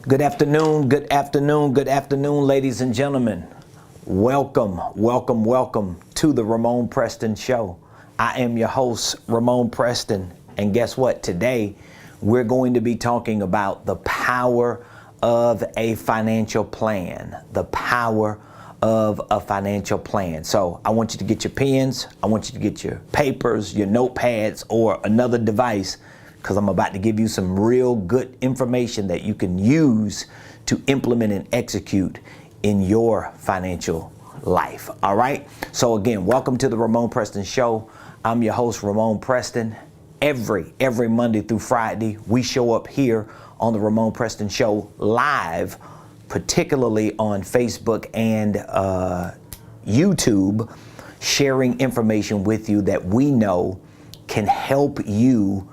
Good afternoon, good afternoon, good afternoon, ladies and gentlemen. Welcome, welcome, welcome to the Ramon Preston Show. I am your host, Ramon Preston, and guess what? Today, we're going to be talking about the power of a financial plan. The power of a financial plan. So I want you to get your pens, I want you to get your papers, your notepads, or another device, because I'm about to give you some real good information that you can use to implement and execute in your financial life. All right. So again, welcome to the Ramon Preston Show. I'm your host, Ramon Preston. Every Monday through Friday, we show up here on the Ramon Preston Show live, particularly on Facebook and YouTube, sharing information with you that we know can help you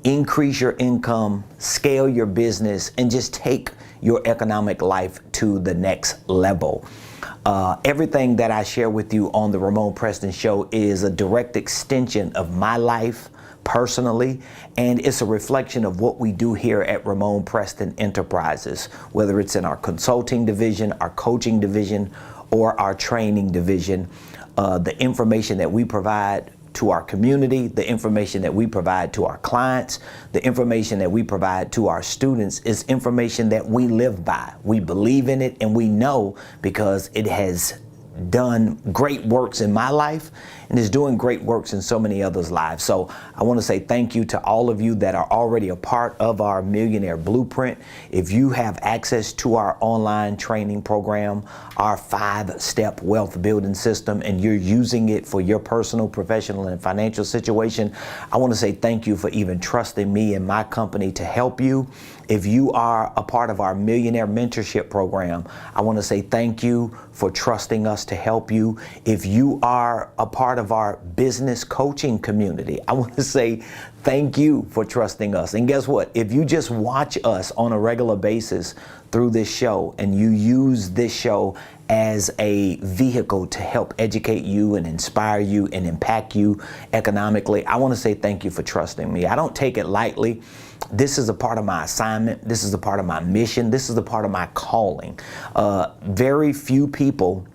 increase your income, scale your business, and just take your economic life to the next level. Everything that I share with you on the Ramon Preston Show is a direct extension of my life personally, and it's a reflection of what we do here at Ramon Preston Enterprises, whether it's in our consulting division, our coaching division, or our training division. The information that we provide to our community, the information that we provide to our clients, the information that we provide to our students is information that we live by. We believe in it, and we know because it has done great works in my life and is doing great works in so many others' lives. So I want to say thank you to all of you that are already a part of our Millionaire Blueprint. If you have access to our online training program, our 5-step wealth building system, and you're using it for your personal, professional, and financial situation, I want to say thank you for even trusting me and my company to help you. If you are a part of our Millionaire Mentorship program, I want to say thank you for trusting us to help you. If you are a part of our business coaching community, I want to say thank you for trusting us. And guess what? If you just watch us on a regular basis through this show and you use this show as a vehicle to help educate you and inspire you and impact you economically, I want to say thank you for trusting me. I don't take it lightly. This is a part of my assignment. This is a part of my mission. This is a part of my calling. Very few people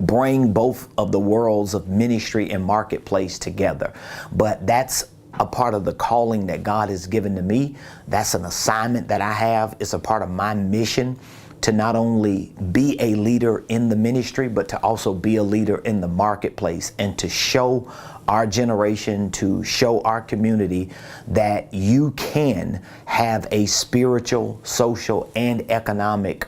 bring both of the worlds of ministry and marketplace together, but that's a part of the calling that God has given to me. That's an assignment that I have. It's a part of my mission to not only be a leader in the ministry, but to also be a leader in the marketplace and to show our generation, to show our community that you can have a spiritual, social, and economic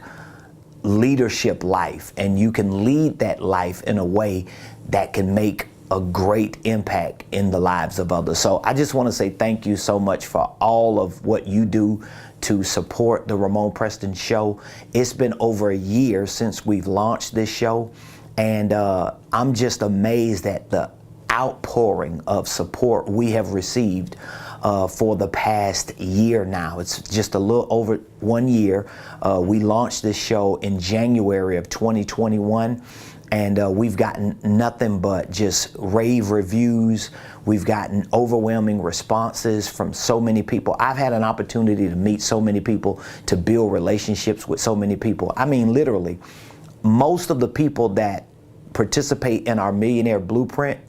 leadership life, and you can lead that life in a way that can make a great impact in the lives of others. So I just want to say thank you so much for all of what you do to support the Ramon Preston Show. It's been over a year since we've launched this show, and I'm just amazed at the outpouring of support we have received for the past year now. It's just a little over 1 year. We launched this show in January of 2021. And we've gotten nothing but just rave reviews. We've gotten overwhelming responses from so many people. I've had an opportunity to meet so many people, to build relationships with so many people. I mean, literally, most of the people that participate in our Millionaire Blueprint,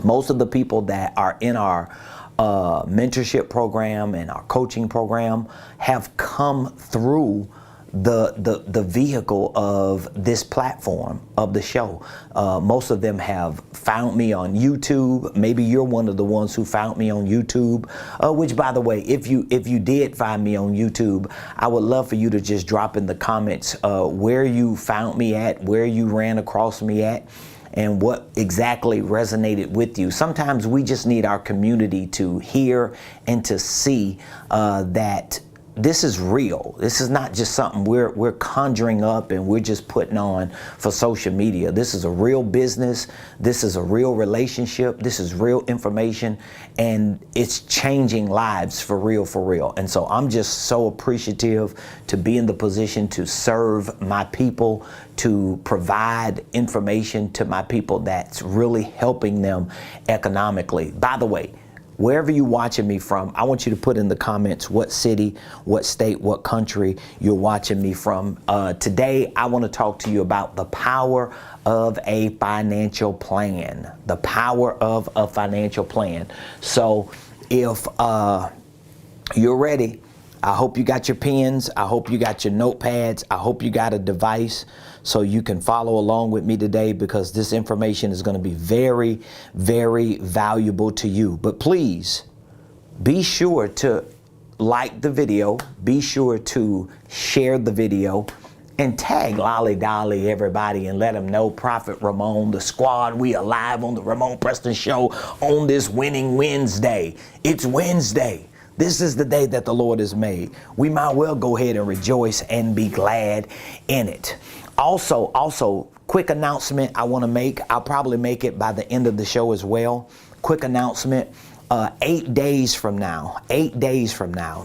most of the people that are in our mentorship program and our coaching program have come through the vehicle of this platform of the show. Most of them have found me on YouTube. Maybe you're one of the ones who found me on YouTube, which, by the way, if you did find me on YouTube, I would love for you to just drop in the comments where you found me at, where you ran across me at, and what exactly resonated with you. Sometimes we just need our community to hear and to see that this is real. This is not just something we're conjuring up and we're just putting on for social media. This is a real business. This is a real relationship. This is real information, and it's changing lives for real, for real. And so I'm just so appreciative to be in the position to serve my people, to provide information to my people that's really helping them economically. By the way, Wherever you're watching me from, I want you to put in the comments what city, what state, what country you're watching me from. Today, I want to talk to you about the power of a financial plan. The power of a financial plan. So if you're ready, I hope you got your pens. I hope you got your notepads. I hope you got a device so you can follow along with me today, because this information is going to be very, very valuable to you. But please be sure to like the video. Be sure to share the video and tag Lolly Dolly everybody and let them know Prophet Ramon, the squad, we are live on the Ramon Preston Show on this winning Wednesday. It's Wednesday. This is the day that the Lord has made. We might well go ahead and rejoice and be glad in it. Also, quick announcement I want to make. I'll probably make it by the end of the show as well. Quick announcement. 8 days from now,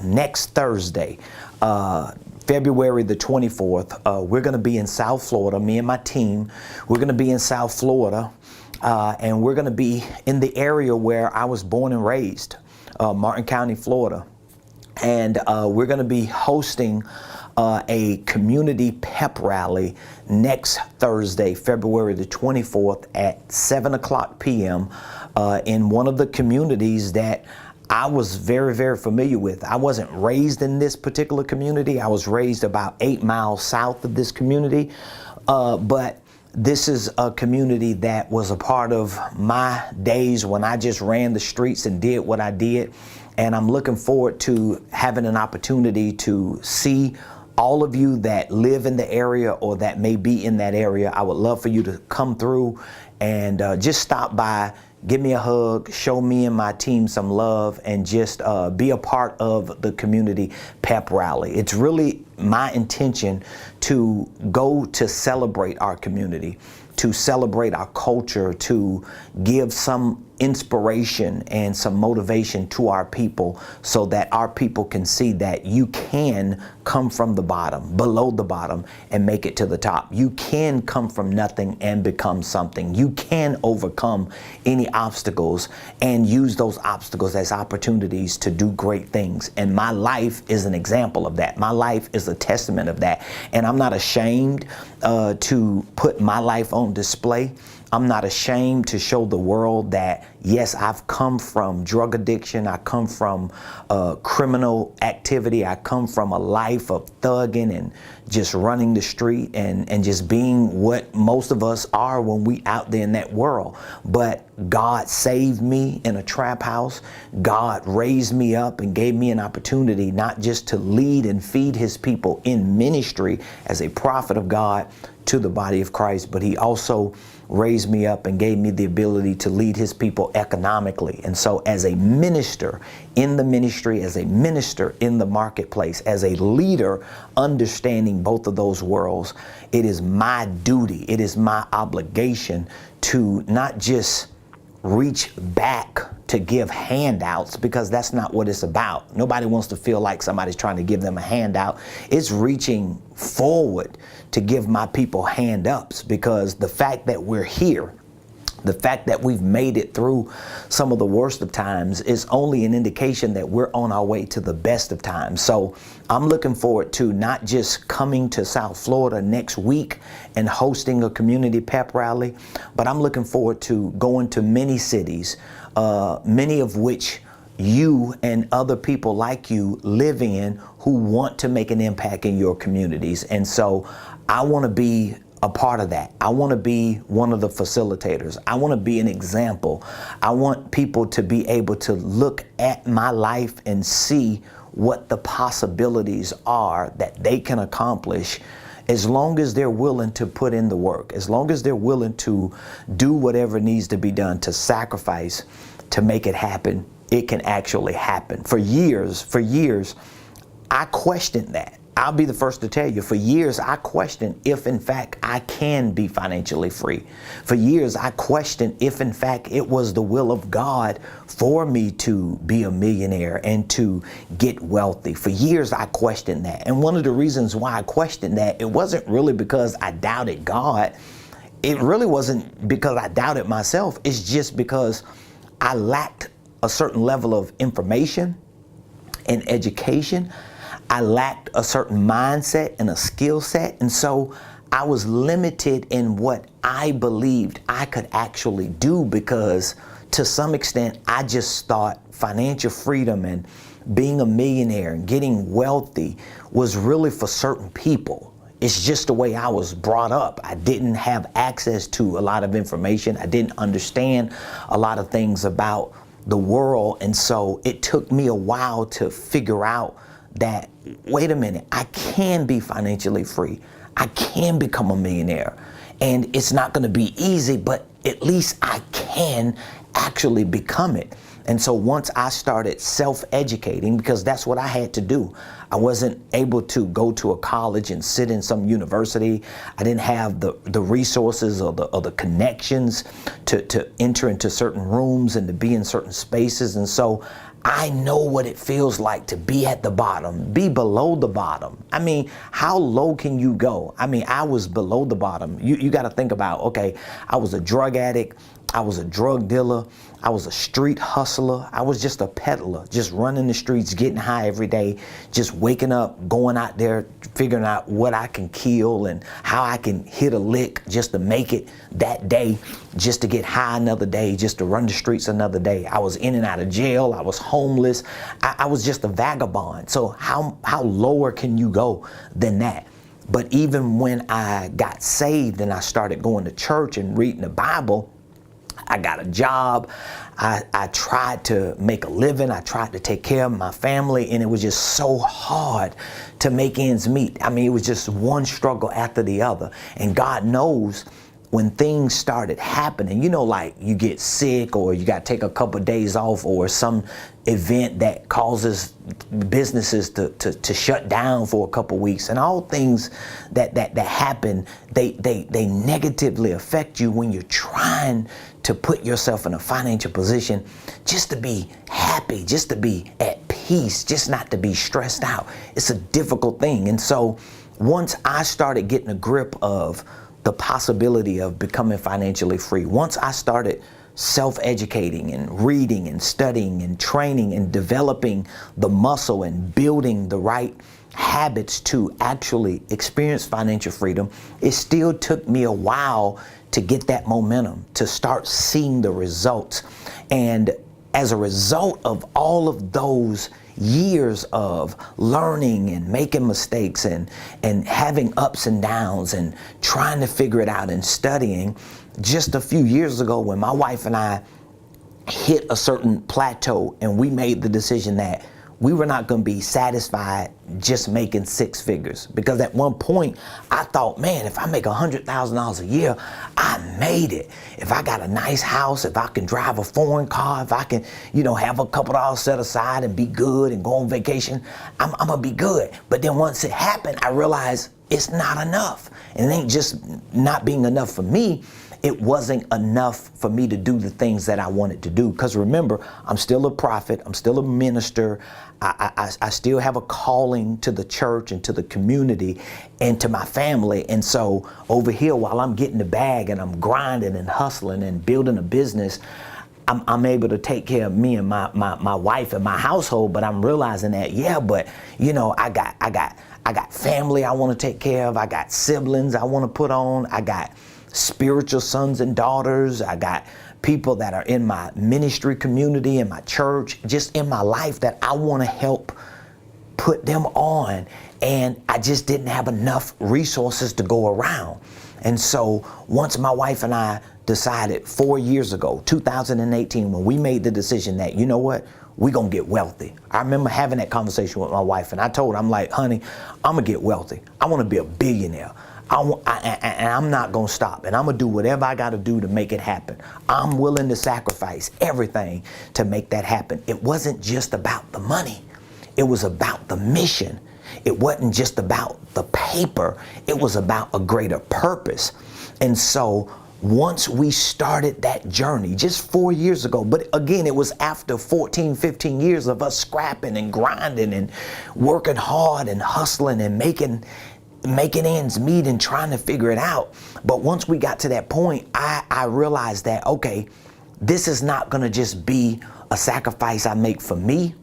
next Thursday, February the 24th, we're going to be in South Florida. Me and my team, we're going to be in South Florida, and we're going to be in the area where I was born and raised. Martin County, Florida. And we're going to be hosting a community pep rally next Thursday, February the 24th at 7 o'clock p.m. In one of the communities that I was very, very familiar with. I wasn't raised in this particular community. I was raised about 8 miles south of this community. But this is a community that was a part of my days when I just ran the streets and did what I did. And I'm looking forward to having an opportunity to see all of you that live in the area or that may be in that area. I would love for you to come through and just stop by, give me a hug, show me and my team some love, and just be a part of the community pep rally. It's really my intention to go to celebrate our community, to celebrate our culture, to give some inspiration and some motivation to our people so that our people can see that you can come from the bottom, below the bottom, and make it to the top. You can come from nothing and become something. You can overcome any obstacles and use those obstacles as opportunities to do great things. And my life is an example of that. My life is a testament of that. And I'm not ashamed to put my life on display. I'm not ashamed to show the world that, yes, I've come from drug addiction. I come from criminal activity. I come from a life of thugging and just running the street and just being what most of us are when we out there in that world. But God saved me in a trap house. God raised me up and gave me an opportunity not just to lead and feed his people in ministry as a prophet of God to the body of Christ, but he also raised me up and gave me the ability to lead his people economically. And so as a minister in the ministry, as a minister in the marketplace, as a leader understanding both of those worlds, it is my duty, it is my obligation to not just reach back to give handouts, because that's not what it's about. Nobody wants to feel like somebody's trying to give them a handout. It's reaching forward to give my people hand-ups, because the fact that we're here, the fact that we've made it through some of the worst of times is only an indication that we're on our way to the best of times. So I'm looking forward to not just coming to South Florida next week and hosting a community pep rally, but I'm looking forward to going to many cities, many of which you and other people like you live in who want to make an impact in your communities. And so I want to be a part of that. I want to be one of the facilitators. I want to be an example. I want people to be able to look at my life and see what the possibilities are that they can accomplish, as long as they're willing to put in the work, as long as they're willing to do whatever needs to be done to sacrifice to make it happen. It can actually happen. For years, I questioned that. I'll be the first to tell you, for years, I questioned if, in fact, I can be financially free. For years, I questioned if, in fact, it was the will of God for me to be a millionaire and to get wealthy. For years, I questioned that. And one of the reasons why I questioned that, it wasn't really because I doubted God. It really wasn't because I doubted myself. It's just because I lacked a certain level of information and education. I lacked a certain mindset and a skill set. And so I was limited in what I believed I could actually do, because to some extent, I just thought financial freedom and being a millionaire and getting wealthy was really for certain people. It's just the way I was brought up. I didn't have access to a lot of information. I didn't understand a lot of things about the world. And so it took me a while to figure out that, wait a minute, I can be financially free. I can become a millionaire. And it's not going to be easy, but at least I can actually become it. And so once I started self-educating, because that's what I had to do. I wasn't able to go to a college and sit in some university. I didn't have the resources or the connections to enter into certain rooms and to be in certain spaces. And so I know what it feels like to be at the bottom, be below the bottom. I mean, how low can you go? I mean, I was below the bottom. You got to think about, okay, I was a drug addict. I was a drug dealer. I was a street hustler. I was just a peddler, just running the streets, getting high every day, just waking up, going out there, figuring out what I can kill and how I can hit a lick just to make it that day, just to get high another day, just to run the streets another day. I was in and out of jail. I was homeless. I was just a vagabond. So how lower can you go than that? But even when I got saved and I started going to church and reading the Bible, I got a job. I tried to make a living. I tried to take care of my family, and it was just so hard to make ends meet. I mean, it was just one struggle after the other. And God knows when things started happening, you know, like you get sick or you got to take a couple of days off or some event that causes businesses to shut down for a couple of weeks, and all things that happen, they negatively affect you when you're trying to put yourself in a financial position just to be happy, just to be at peace, just not to be stressed out. It's a difficult thing. And so once I started getting a grip of the possibility of becoming financially free, once I started self-educating and reading and studying and training and developing the muscle and building the right habits to actually experience financial freedom, it still took me a while to get that momentum, to start seeing the results. And as a result of all of those years of learning and making mistakes and having ups and downs and trying to figure it out and studying, just a few years ago when my wife and I hit a certain plateau and we made the decision that we were not going to be satisfied just making six figures. Because at one point I thought, man, if I make $100,000 a year, I made it. If I got a nice house, if I can drive a foreign car, if I can, have a couple dollars set aside and be good and go on vacation, I'm going to be good. But then once it happened, I realized it's not enough. And it ain't just not being enough for me. It wasn't enough for me to do the things that I wanted to do. Because remember, I'm still a prophet. I'm still a minister. I still have a calling to the church and to the community and to my family. And so over here, while I'm getting the bag and I'm grinding and hustling and building a business, I'm able to take care of me and my wife and my household. But I'm realizing that, I got family I want to take care of. I got siblings I want to put on. I got spiritual sons and daughters. I got people that are in my ministry community, in my church, just in my life that I want to help put them on. And I just didn't have enough resources to go around. And so once my wife and I decided 4 years ago, 2018, when we made the decision that, you know what, we're going to get wealthy. I remember having that conversation with my wife, and I told her, I'm like, honey, I'm going to get wealthy. I want to be a billionaire. And I'm not going to stop. And I'm going to do whatever I got to do to make it happen. I'm willing to sacrifice everything to make that happen. It wasn't just about the money. It was about the mission. It wasn't just about the paper. It was about a greater purpose. And so once we started that journey just 4 years ago, but again, it was after 14, 15 years of us scrapping and grinding and working hard and hustling and making ends meet and trying to figure it out. But once we got to that point, I realized that, okay, this is not going to just be a sacrifice I make for me.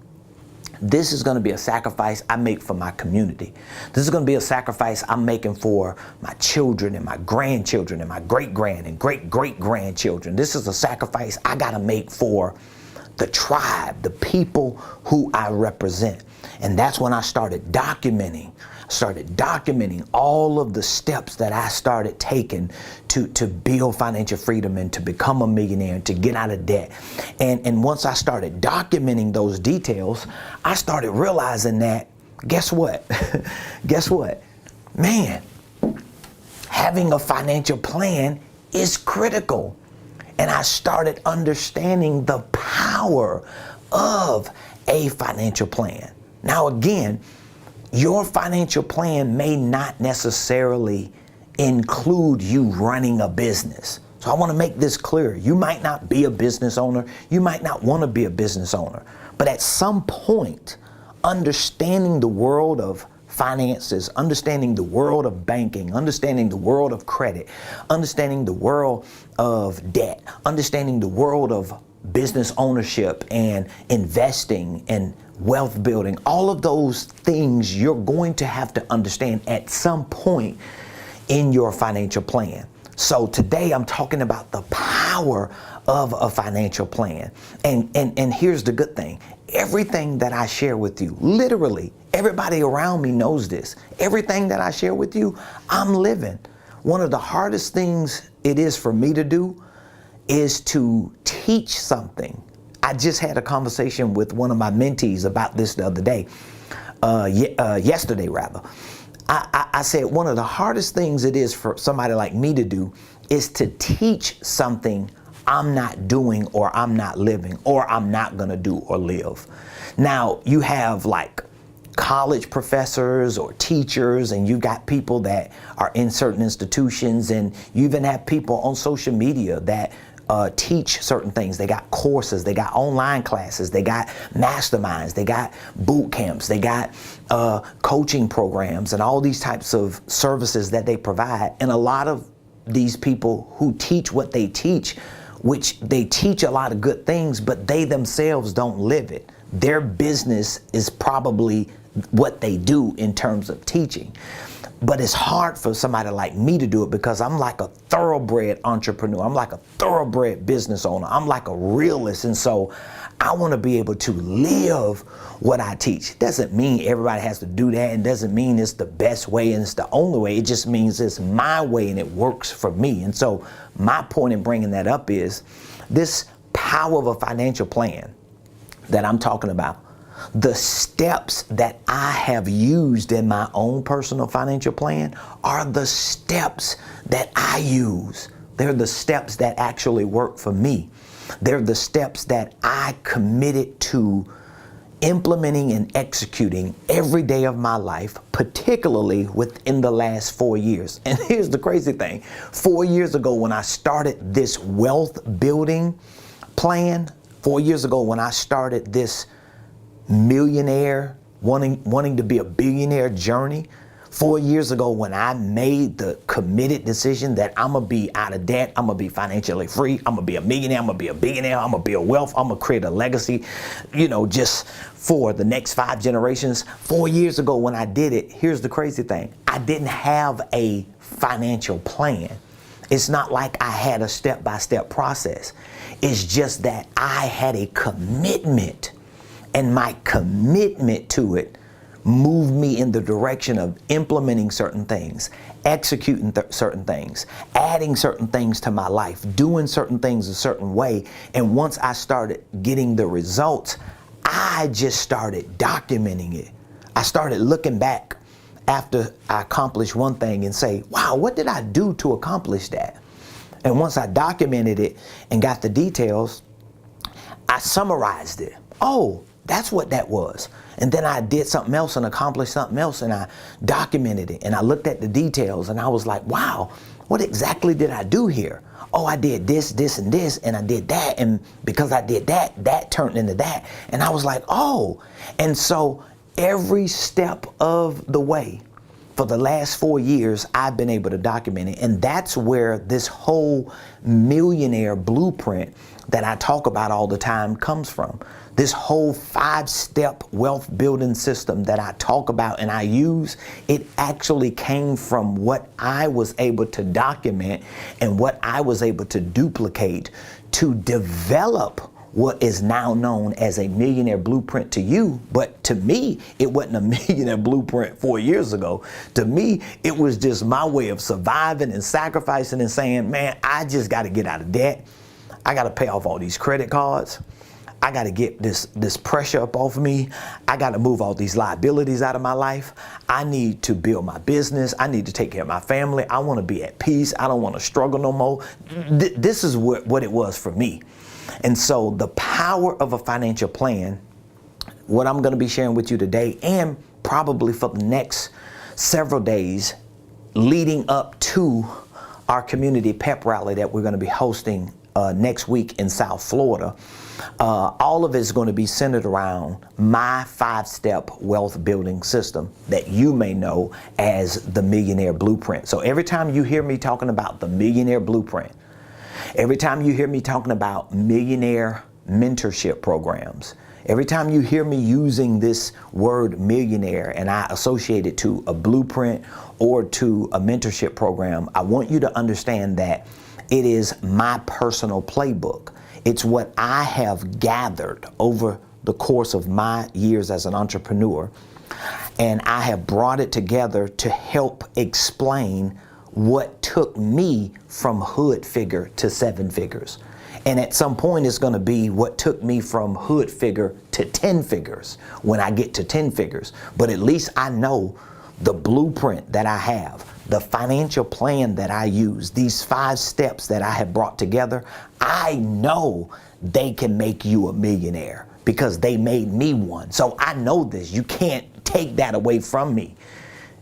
This is going to be a sacrifice I make for my community. This is going to be a sacrifice I'm making for my children and my grandchildren and my great-grand and great-great-grandchildren. This is a sacrifice I got to make for the tribe, the people who I represent. And that's when I started documenting all of the steps that I started taking to build financial freedom and to become a millionaire and to get out of debt. And once I started documenting those details, I started realizing that, guess what? Guess what? Man, having a financial plan is critical. And I started understanding the power of a financial plan. Now, again, your financial plan may not necessarily include you running a business. So I want to make this clear. You might not be a business owner. You might not want to be a business owner. But at some point, understanding the world of finances, understanding the world of banking, understanding the world of credit, understanding the world of debt, understanding the world of business ownership and investing and wealth building, all of those things you're going to have to understand at some point in your financial plan. So today I'm talking about the power of a financial plan. And here's the good thing. Everything that I share with you, literally, everybody around me knows this. Everything that I share with you, I'm living. One of the hardest things it is for me to do is to teach something. I just had a conversation with one of my mentees about this the other day, yesterday rather. I said one of the hardest things it is for somebody like me to do is to teach something I'm not doing or I'm not living or I'm not gonna do or live. Now you have like college professors or teachers, and you got people that are in certain institutions, and you even have people on social media that teach certain things. They got courses, they got online classes, they got masterminds, they got boot camps, they got coaching programs and all these types of services that they provide. And a lot of these people who teach what they teach, which they teach a lot of good things, but they themselves don't live it. Their business is probably what they do in terms of teaching. But it's hard for somebody like me to do it because I'm like a thoroughbred entrepreneur. I'm like a thoroughbred business owner. I'm like a realist. And so I want to be able to live what I teach. It doesn't mean everybody has to do that. It doesn't mean it's the best way and it's the only way. It just means it's my way and it works for me. And so my point in bringing that up is this power of a financial plan that I'm talking about. The steps that I have used in my own personal financial plan are the steps that I use. They're the steps that actually work for me. They're the steps that I committed to implementing and executing every day of my life, particularly within the last 4 years. And here's the crazy thing. 4 years ago, when I started this wealth building plan, 4 years ago, when I started this millionaire, wanting to be a billionaire journey, 4 years ago when I made the committed decision that I'm gonna be out of debt, I'm gonna be financially free, I'm gonna be a millionaire, I'm gonna be a billionaire, I'm gonna build wealth, I'm gonna create a legacy, just for the next 5 generations. 4 years ago when I did it, here's the crazy thing. I didn't have a financial plan. It's not like I had a step-by-step process. It's just that I had a commitment. And my commitment to it moved me in the direction of implementing certain things, executing certain things, adding certain things to my life, doing certain things a certain way. And once I started getting the results, I just started documenting it. I started looking back after I accomplished one thing and say, wow, what did I do to accomplish that? And once I documented it and got the details, I summarized it. Oh, that's what that was. And then I did something else and accomplished something else, and I documented it and I looked at the details and I was like, wow, what exactly did I do here? Oh, I did this, this, and this, and I did that. And because I did that, that turned into that. And I was like, oh. And so every step of the way, for the last 4 years, I've been able to document it. And that's where this whole Millionaire Blueprint that I talk about all the time comes from. This whole 5-step wealth building system that I talk about and I use, it actually came from what I was able to document and what I was able to duplicate to develop what is now known as a Millionaire Blueprint to you. But to me, it wasn't a Millionaire Blueprint 4 years ago. To me, it was just my way of surviving and sacrificing and saying, man, I just got to get out of debt. I got to pay off all these credit cards. I got to get this pressure up off of me. I got to move all these liabilities out of my life. I need to build my business. I need to take care of my family. I want to be at peace. I don't want to struggle no more. This is what it was for me. And so the power of a financial plan, what I'm going to be sharing with you today and probably for the next several days leading up to our community pep rally that we're going to be hosting next week in South Florida. All of it is going to be centered around my 5-step wealth building system that you may know as the Millionaire Blueprint. So every time you hear me talking about the Millionaire Blueprint, every time you hear me talking about millionaire mentorship programs, every time you hear me using this word millionaire and I associate it to a blueprint or to a mentorship program, I want you to understand that it is my personal playbook. It's what I have gathered over the course of my years as an entrepreneur, and I have brought it together to help explain what took me from hood figure to 7 figures. And at some point it's going to be what took me from hood figure to 10 figures when I get to 10 figures. But at least I know the blueprint that I have, the financial plan that I use, these 5 steps that I have brought together, I know they can make you a millionaire because they made me one. So I know this. You can't take that away from me.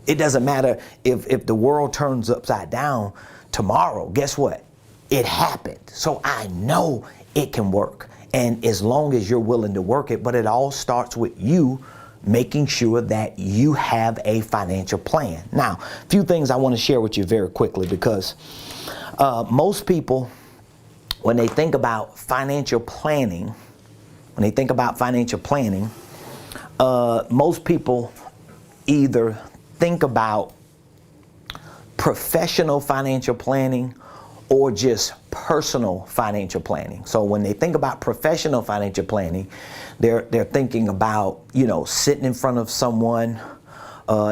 It doesn't matter if the world turns upside down tomorrow. Guess what? It happened. So I know it can work. And as long as you're willing to work it, but it all starts with you making sure that you have a financial plan. Now, a few things I want to share with you very quickly because most people, when they think about financial planning, most people either think about professional financial planning or just personal financial planning. So when they think about professional financial planning, they're thinking about, sitting in front of someone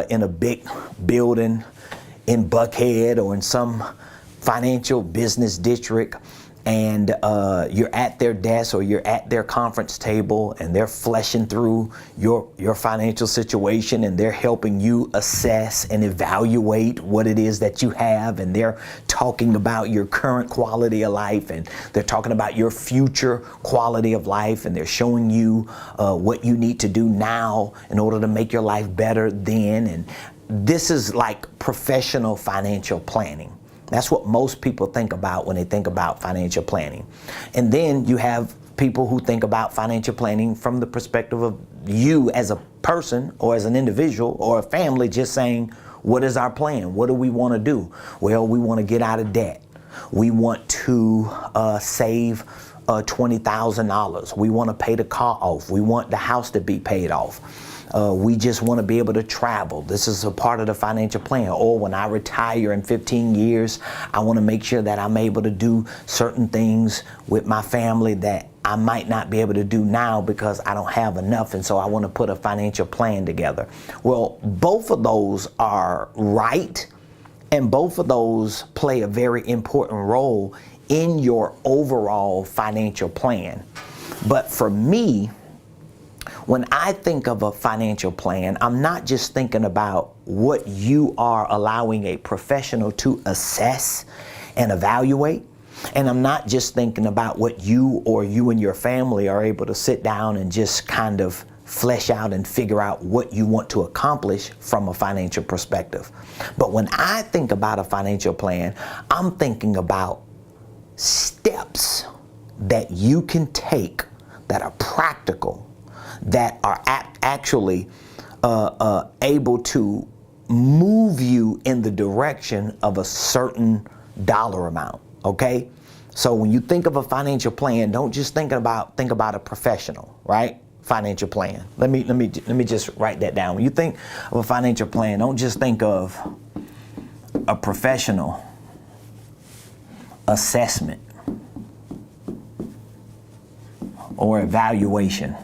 in a big building in Buckhead or in some financial business district, and you're at their desk or you're at their conference table and they're fleshing through your financial situation and they're helping you assess and evaluate what it is that you have, and they're talking about your current quality of life and they're talking about your future quality of life, and they're showing you what you need to do now in order to make your life better then. And this is like professional financial planning. That's what most people think about when they think about financial planning. And then you have people who think about financial planning from the perspective of you as a person or as an individual or a family, just saying, what is our plan? What do we want to do? Well, we want to get out of debt. We want to save $20,000. We want to pay the car off. We want the house to be paid off. We just want to be able to travel. This is a part of the financial plan. Or when I retire in 15 years, I want to make sure that I'm able to do certain things with my family that I might not be able to do now because I don't have enough. And so I want to put a financial plan together. Well, both of those are right. And both of those play a very important role in your overall financial plan. But for me, when I think of a financial plan, I'm not just thinking about what you are allowing a professional to assess and evaluate. And I'm not just thinking about what you or you and your family are able to sit down and just kind of flesh out and figure out what you want to accomplish from a financial perspective. But when I think about a financial plan, I'm thinking about steps that you can take that are practical, that are actually able to move you in the direction of a certain dollar amount, okay? So when you think of a financial plan, don't just think about a professional, right? Financial plan. Let me just write that down. When you think of a financial plan, don't just think of a professional assessment or evaluation.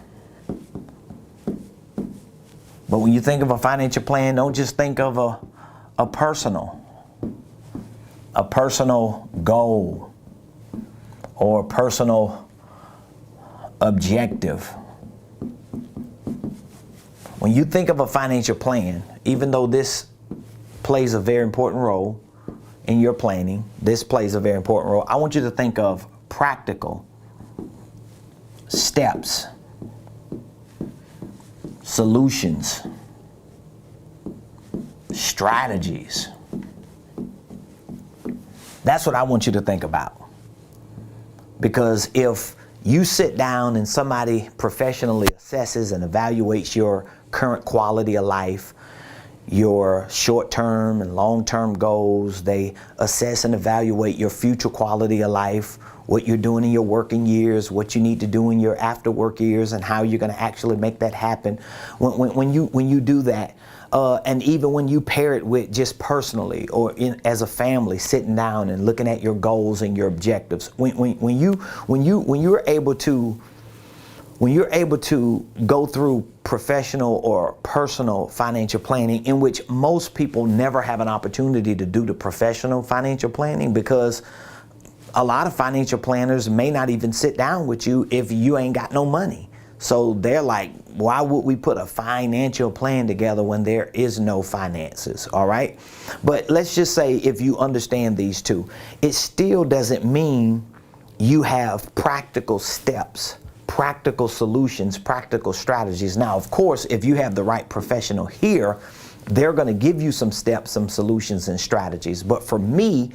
But when you think of a financial plan, don't just think of a personal goal or a personal objective. When you think of a financial plan, even though this plays a very important role in your planning, this plays a very important role, I want you to think of practical steps, solutions, strategies. That's what I want you to think about. Because if you sit down and somebody professionally assesses and evaluates your current quality of life, your short-term and long-term goals, they assess and evaluate your future quality of life, what you're doing in your working years, what you need to do in your after work years, and how you're going to actually make that happen. When you do that, and even when you pair it with just personally or as a family, sitting down and looking at your goals and your objectives, when you're able to go through professional or personal financial planning, in which most people never have an opportunity to do the professional financial planning, because a lot of financial planners may not even sit down with you if you ain't got no money. So they're like, why would we put a financial plan together when there is no finances? All right. But let's just say if you understand these two, it still doesn't mean you have practical steps, practical solutions, practical strategies. Now, of course, if you have the right professional here, they're going to give you some steps, some solutions and strategies. But for me,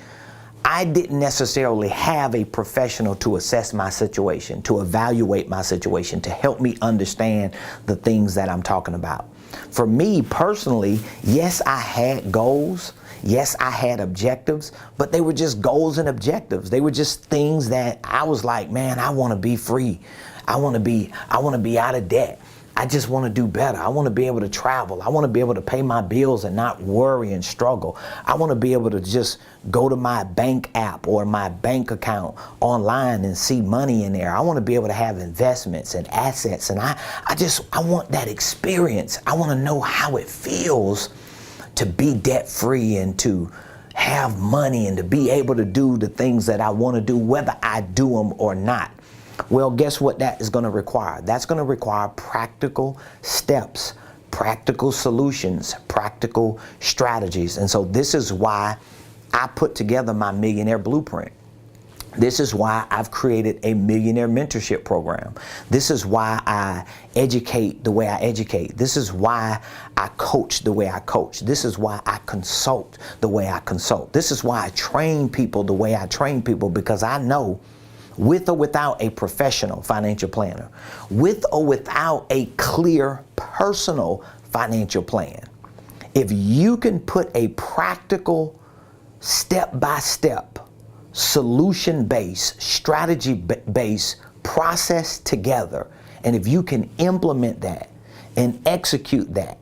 I didn't necessarily have a professional to assess my situation, to evaluate my situation, to help me understand the things that I'm talking about. For me personally, yes, I had goals. Yes, I had objectives, but they were just goals and objectives. They were just things that I was like, man, I want to be free. I want to be out of debt. I just want to do better. I want to be able to travel. I want to be able to pay my bills and not worry and struggle. I want to be able to just go to my bank app or my bank account online and see money in there. I want to be able to have investments and assets. And I want that experience. I want to know how it feels to be debt free and to have money and to be able to do the things that I want to do, whether I do them or not. Well, guess what that is going to require? That's going to require practical steps, practical solutions, practical strategies. And so this is why I put together my Millionaire Blueprint. This is why I've created a Millionaire Mentorship program. This is why I educate the way I educate. This is why I coach the way I coach. This is why I consult the way I consult. This is why I train people the way I train people, because I know, with or without a professional financial planner, with or without a clear personal financial plan, if you can put a practical, step-by-step, solution-based, strategy-based process together, and if you can implement that and execute that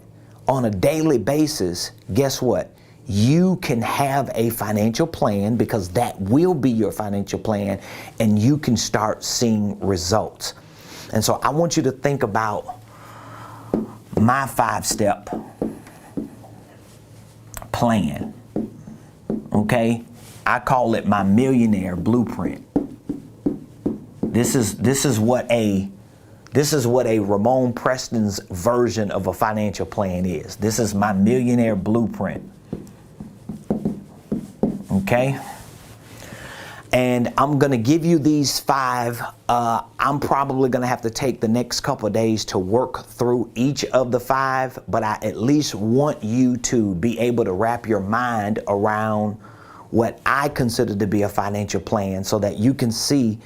on a daily basis, guess what? You can have a financial plan, because that will be your financial plan, and you can start seeing results. And so I want you to think about my 5-step plan. Okay? I call it my Millionaire Blueprint. This is what a Ramon Preston's version of a financial plan is. This is my Millionaire Blueprint. Okay? And I'm going to give you these 5. I'm probably going to have to take the next couple of days to work through each of the 5, but I at least want you to be able to wrap your mind around what I consider to be a financial plan, so that you can see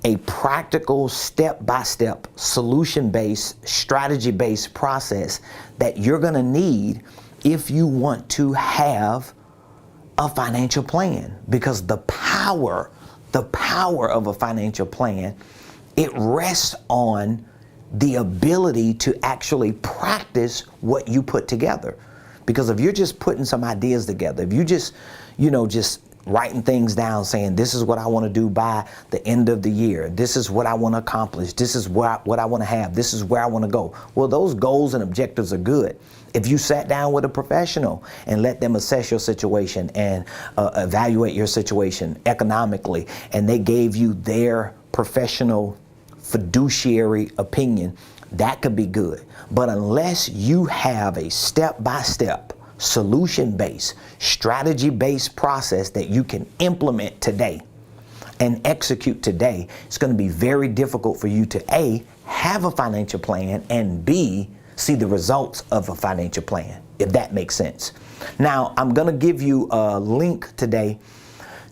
a practical, step-by-step, solution-based, strategy-based process that you're going to need if you want to have a financial plan, because the power of a financial plan, it rests on the ability to actually practice what you put together. Because if you're just putting some ideas together, if you just writing things down saying, this is what I want to do by the end of the year, this is what I want to accomplish, this is what I want to have, this is where I want to go. Well, those goals and objectives are good. If you sat down with a professional and let them assess your situation and evaluate your situation economically, and they gave you their professional fiduciary opinion, that could be good. But unless you have a step-by-step, solution-based, strategy-based process that you can implement today and execute today, it's going to be very difficult for you to A, have a financial plan, and B, see the results of a financial plan, if that makes sense. Now, I'm going to give you a link today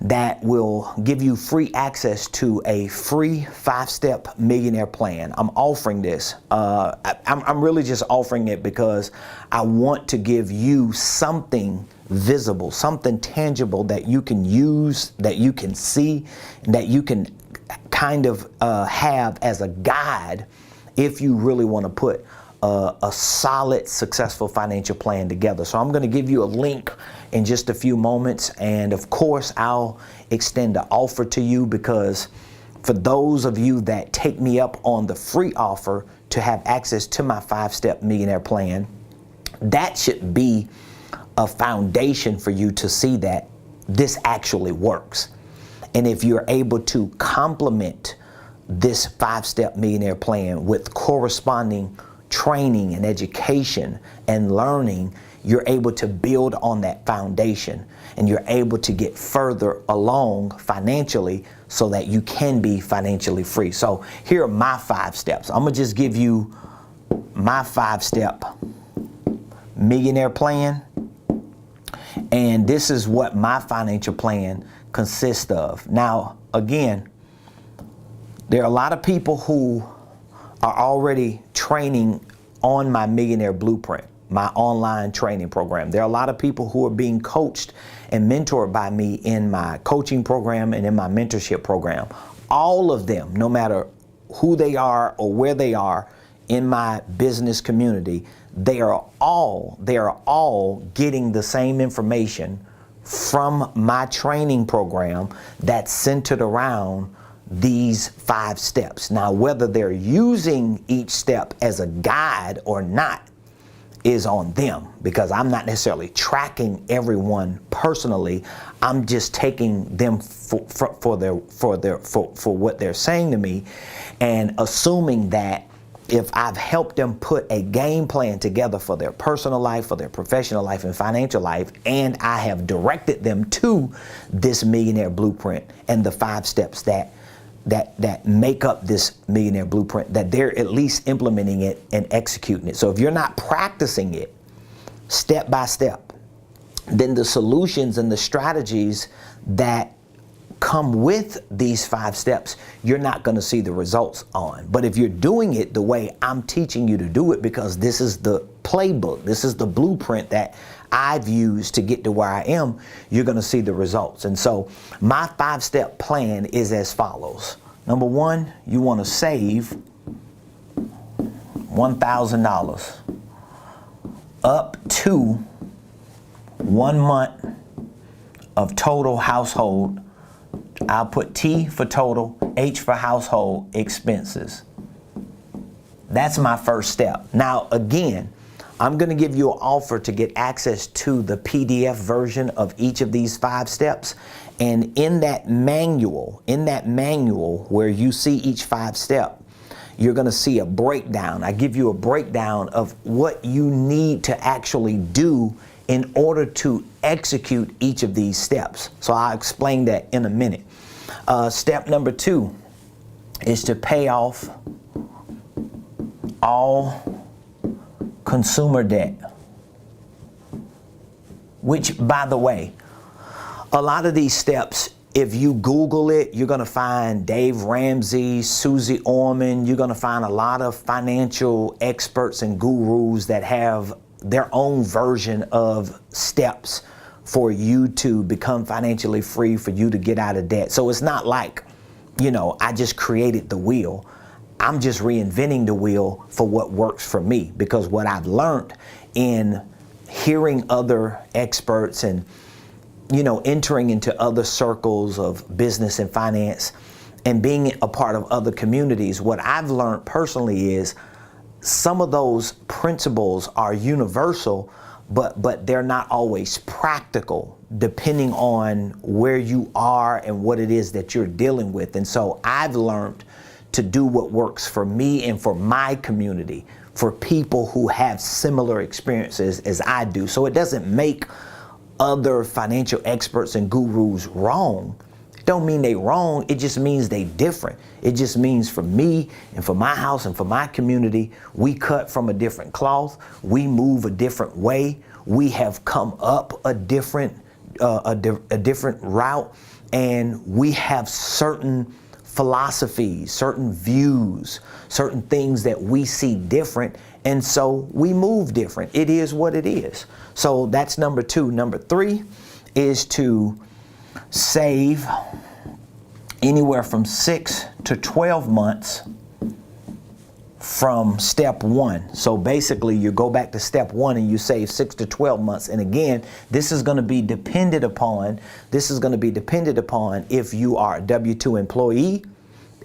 that will give you free access to a free 5-step millionaire plan. I'm offering this. I'm really just offering it because I want to give you something visible, something tangible that you can use, that you can see, that you can kind of have as a guide if you really want to put a solid, successful financial plan together. So I'm going to give you a link in just a few moments. And of course, I'll extend the offer to you, because for those of you that take me up on the free offer to have access to my 5-step millionaire plan, that should be a foundation for you to see that this actually works. And if you're able to complement this 5-step millionaire plan with corresponding training and education and learning, you're able to build on that foundation, and you're able to get further along financially so that you can be financially free. So here are my 5 steps. I'm gonna just give you my 5-step millionaire plan, and this is what my financial plan consists of. Now, again, there are a lot of people who are already training on my Millionaire Blueprint, my online training program. There are a lot of people who are being coached and mentored by me in my coaching program and in my mentorship program. All of them, no matter who they are or where they are in my business community, they are all getting the same information from my training program that's centered around these 5 steps. Now, whether they're using each step as a guide or not is on them, because I'm not necessarily tracking everyone personally. I'm just taking them for what they're saying to me, and assuming that if I've helped them put a game plan together for their personal life, for their professional life and financial life, and I have directed them to this Millionaire Blueprint and the 5 steps that make up this Millionaire Blueprint, that they're at least implementing it and executing it. So if you're not practicing it step by step, then the solutions and the strategies that come with these 5 steps, you're not going to see the results on. But if you're doing it the way I'm teaching you to do it, because this is the playbook, this is the blueprint that I've used to get to where I am, you're going to see the results. And so my 5-step plan is as follows. Number 1, you want to save $1,000 up to 1 month of total household. I'll put T for total, H for household expenses. That's my first step. Now, again, I'm going to give you an offer to get access to the PDF version of each of these 5 steps. And in that manual where you see each 5 step, you're going to see a breakdown. I give you a breakdown of what you need to actually do in order to execute each of these steps. So I'll explain that in a minute. Step number 2 is to pay off all consumer debt, which, by the way, a lot of these steps, if you Google it, you're going to find Dave Ramsey, Susie Orman. You're going to find a lot of financial experts and gurus that have their own version of steps for you to become financially free, for you to get out of debt. So it's not like, I just created the wheel. I'm just reinventing the wheel for what works for me, because what I've learned in hearing other experts and, entering into other circles of business and finance and being a part of other communities, what I've learned personally is some of those principles are universal, but they're not always practical depending on where you are and what it is that you're dealing with. And so I've learned to do what works for me and for my community, for people who have similar experiences as I do. So it doesn't make other financial experts and gurus wrong. It don't mean they wrong, it just means they different. It just means for me and for my house and for my community, we cut from a different cloth, we move a different way, we have come up a different route, and we have certain philosophies, certain views, certain things that we see different, and so we move different. It is what it is. So that's number 2. Number 3 is to save anywhere from 6 to 12 months from step 1. So basically you go back to step 1 and you save 6 to 12 months. And again, this is going to be dependent upon if you are a W-2 employee,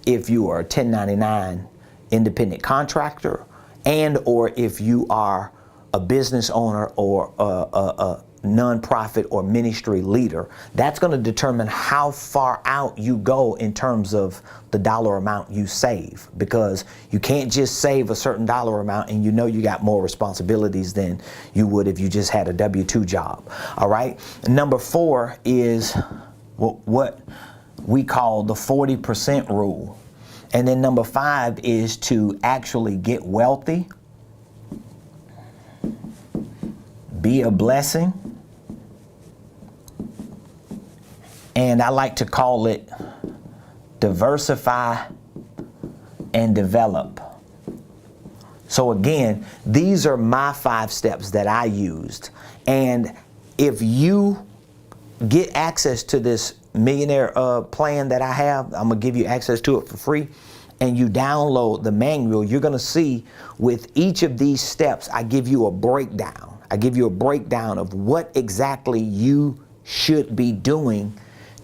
if you are a 1099 independent contractor, and or if you are a business owner or a nonprofit or ministry leader. That's going to determine how far out you go in terms of the dollar amount you save, because you can't just save a certain dollar amount and you got more responsibilities than you would if you just had a W-2 job. All right. Number 4 is what we call the 40% rule. And then number 5 is to actually get wealthy, be a blessing, and I like to call it diversify and develop. So again, these are my 5 steps that I used. And if you get access to this millionaire plan that I have, I'm gonna give you access to it for free, and you download the manual, you're gonna see with each of these steps, I give you a breakdown. I give you a breakdown of what exactly you should be doing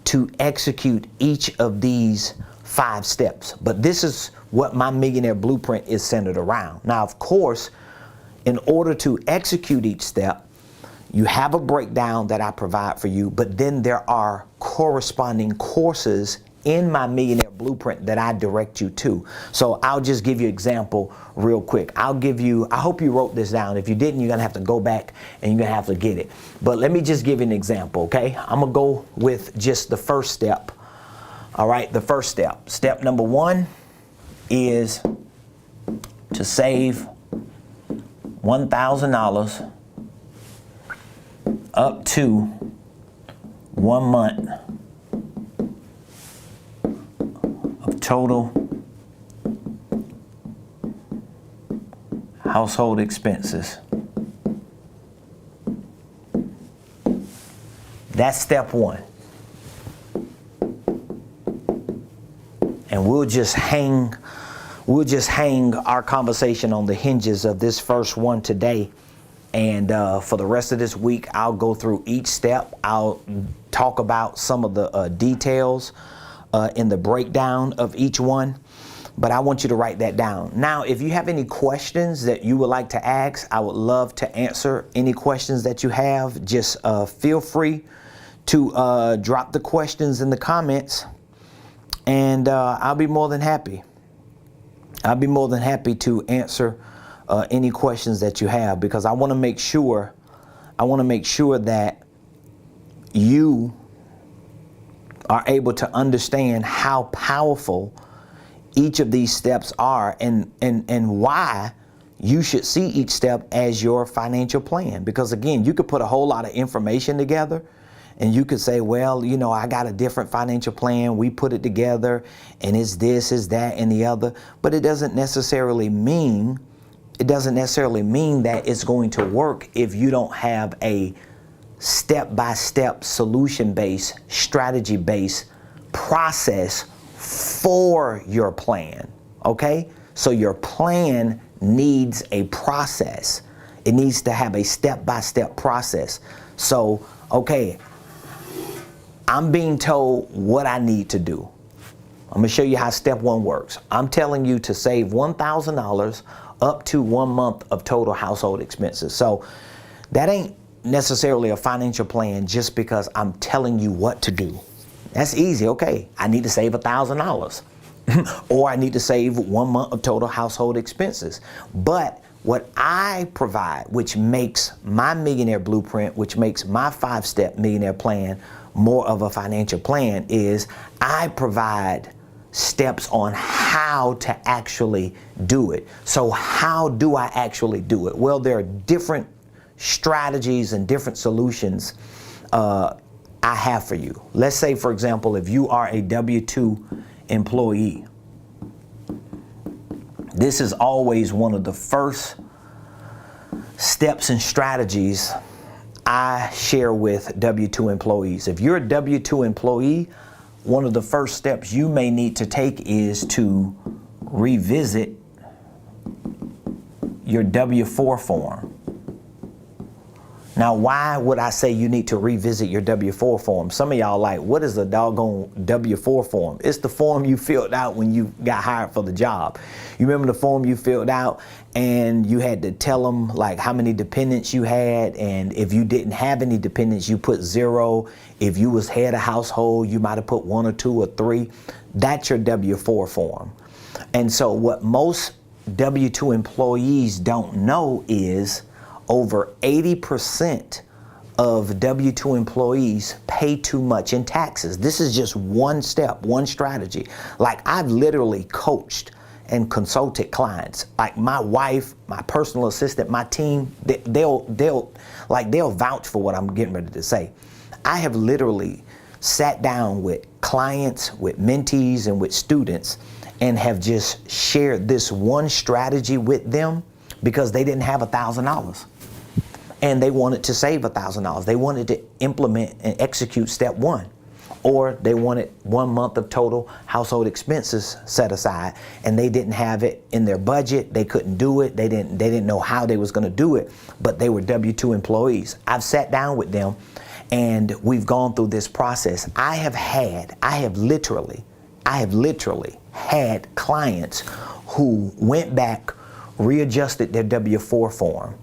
to execute each of these 5 steps. But this is what my Millionaire Blueprint is centered around. Now, of course, in order to execute each step, you have a breakdown that I provide for you, but then there are corresponding courses in my Millionaire Blueprint that I direct you to. So I'll just give you an example real quick. I hope you wrote this down. If you didn't, you're gonna have to go back and you're gonna have to get it. But let me just give you an example, okay? I'm gonna go with just the first step. All right, the first step. Step number 1 is to save $1,000 up to 1 month of total household expenses. That's step 1. And we'll just hang our conversation on the hinges of this first one today. And for the rest of this week, I'll go through each step. I'll talk about some of the details in the breakdown of each one. But I want you to write that down. Now, if you have any questions that you would like to ask, I would love to answer any questions that you have. Just feel free to drop the questions in the comments, and I'll be more than happy. I'll be more than happy to answer any questions that you have, because I want to make sure that you are able to understand how powerful each of these steps are, and why you should see each step as your financial plan. Because again, you could put a whole lot of information together and you could say, well, I got a different financial plan, we put it together and it's this, it's that, and the other. But it doesn't necessarily mean it doesn't necessarily mean that it's going to work if you don't have a step-by-step, solution-based, strategy-based process for your plan, okay? So your plan needs a process. It needs to have a step-by-step process. So, okay, I'm being told what I need to do. I'm gonna show you how step one works. I'm telling you to save $1,000 up to 1 month of total household expenses. So that ain't necessarily a financial plan just because I'm telling you what to do. That's easy. Okay, I need to save $1,000 or I need to save 1 month of total household expenses. But what I provide, which makes my Millionaire Blueprint, which makes my 5-step millionaire plan more of a financial plan, is I provide steps on how to actually do it. So how do I actually do it? Well, there are different strategies and different solutions I have for you. Let's say, for example, if you are a W-2 employee, this is always one of the first steps and strategies I share with W-2 employees. If you're a W-2 employee, one of the first steps you may need to take is to revisit your W-4 form. Now, why would I say you need to revisit your W-4 form? Some of y'all like, what is the doggone W-4 form? It's the form you filled out when you got hired for the job. You remember the form you filled out and you had to tell them like how many dependents you had, and if you didn't have any dependents, you put 0. If you was head of household, you might have put 1 or 2 or 3. That's your W-4 form. And so what most W-2 employees don't know is over 80% of W-2 employees pay too much in taxes. This is just one step, one strategy. Like, I've literally coached and consulted clients. Like my wife, my personal assistant, my team, they'll vouch for what I'm getting ready to say. I have literally sat down with clients, with mentees, and with students, and have just shared this one strategy with them because they didn't have $1,000. And they wanted to save $1,000. They wanted to implement and execute step 1. Or they wanted 1 month of total household expenses set aside, and they didn't have it in their budget. They couldn't do it. They didn't know how they was going to do it, but they were W-2 employees. I've sat down with them and we've gone through this process. I have literally had clients who went back, readjusted their W-4 form,